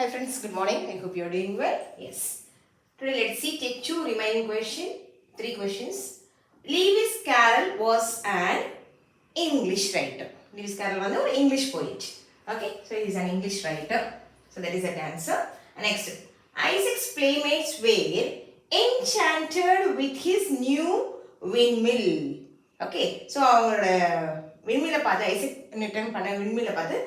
Hi friends, good morning. I hope you are doing well. Yes. Today let's see take two remaining three questions. Lewis Carroll was an English writer. Lewis Carroll was an English poet. Okay, so he is an English writer. So that is the answer. Next, Isaac's playmates were enchanted with his new windmill. Okay, so அவங்களோட windmill பார்த்து Isaac Newton பண்ண windmill பார்த்து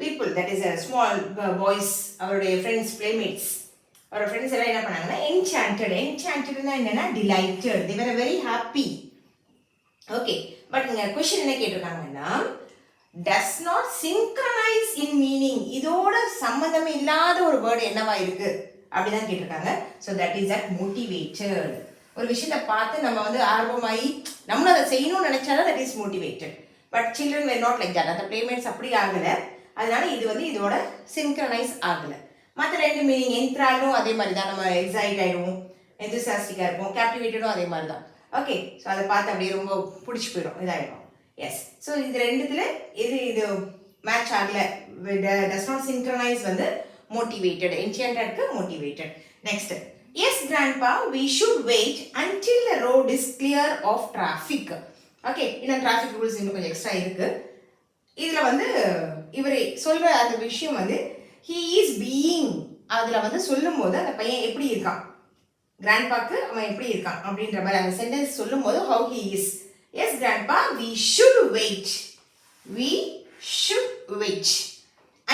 people, that is a small boys, அவருடைய friends, playmates, அவரோட friends எல்லாம் என்ன பண்ணாங்கன்னா enchanted என்னன்னா delighted, they were very happy. Okay, but இங்க question என்ன கேட்டிருக்காங்கன்னா does not synchronize in meaning, இதோட சம்பந்தமே இல்லாத ஒரு வேர்டு என்னவா இருக்கு அப்படிதான் கேட்டிருக்காங்க. So that is that motivated. ஒரு விஷயத்தை பார்த்து நம்ம வந்து ஆர்வமாயி நம்மளும் அதை செய்யணும்னு நினைச்சாதான் that is motivated. But children were not like that. அந்த playmates அப்படி ஆகல. அதனால இது வந்து இதோட சிங்க்ரனைஸ் ஆகலை. மற்ற ரெண்டு மீனிங் என்த்ராலும் அதே மாதிரி தான், நம்ம எக்ஸைட் ஆகிடுவோம், எந்தூசியாஸ்டிக்காக இருப்போம், கேப்டிவேட்டடும் அதே மாதிரி தான். ஓகே, ஸோ அதை பார்த்து அப்படியே ரொம்ப பிடிச்சி போயிடும், இதாகிடும். எஸ், ஸோ இது ரெண்டுத்தில் இது மேட்ச் ஆகலை, டஸ் நாட் சிங்க்ரனைஸ் வந்து மோட்டிவேட்டட், என்சாண்டட்க்கு motivated. Next, yes grandpa we should wait until the road is clear of traffic. Okay, இன்னும் டிராஃபிக் ரூல்ஸ் இன்னும் கொஞ்சம் எக்ஸ்ட்ரா இருக்குது. இதில் வந்து இவர் சொல்கிற அந்த விஷயம் வந்து ஹீ இஸ் பீயிங், அதில் வந்து சொல்லும் போது அந்த பையன் எப்படி இருக்கான், கிராண்ட்பாக்கு அவன் எப்படி இருக்கான் அப்படின்ற மாதிரி அந்த சென்டென்ஸ் சொல்லும் போது how he is. Yes grandpa we should wait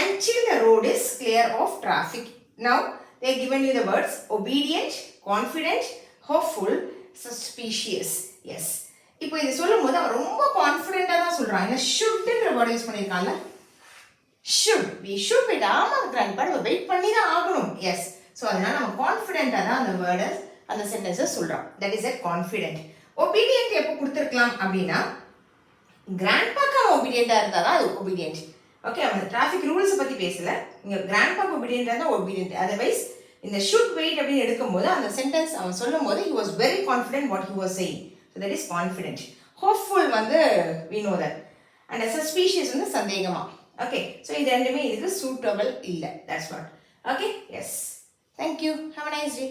until the road is clear of traffic. Now they have given you the words obedient, confident, hopeful, suspicious. Yes, இப்போ இது சொல்லும் போது அவன் ரொம்ப கான்ஃபிடென்ட்டாக தான் சொல்கிறான். ஏன்னா ஷுட்ன்ற வேர்டு யூஸ் பண்ணியிருக்கான்ல, வி ஷுட் வெயிட். ஆமாம் கிராண்ட்பா, நம்ம வெயிட் பண்ணி தான் ஆகணும். எஸ், ஸோ அதனால் நம்ம கான்ஃபிடென்ட்டாக தான் அந்த வேர்டை அந்த சென்டென்ஸை சொல்கிறோம். That is at confident. Obedient எப்போ கொடுத்துருக்கலாம் அப்படின்னா கிராண்ட்பாக்கு அவன் ஒபீடியண்ட்டாக இருந்தால் தான் அது ஒபீடியன்ட். ஓகே, அவன் டிராஃபிக் ரூல்ஸை பற்றி பேசலை, இங்கே கிராண்ட்பாக்கு ஒபீடியண்ட்டாக தான் ஒபீடியன்ட். அதர்வைஸ் இந்த ஷுட் வெயிட் அப்படின்னு எடுக்கும்போது அந்த சென்டென்ஸ் அவன் சொல்லும் போது he was very confident what he was saying. So that is confident. Hopeful வந்து we know that. And suspicious வந்து சந்தேகமா. Okay, so இது ரெண்டுமே இதுக்கு suitable இல்லை. That's what. Okay, yes. Thank you. Have a nice day.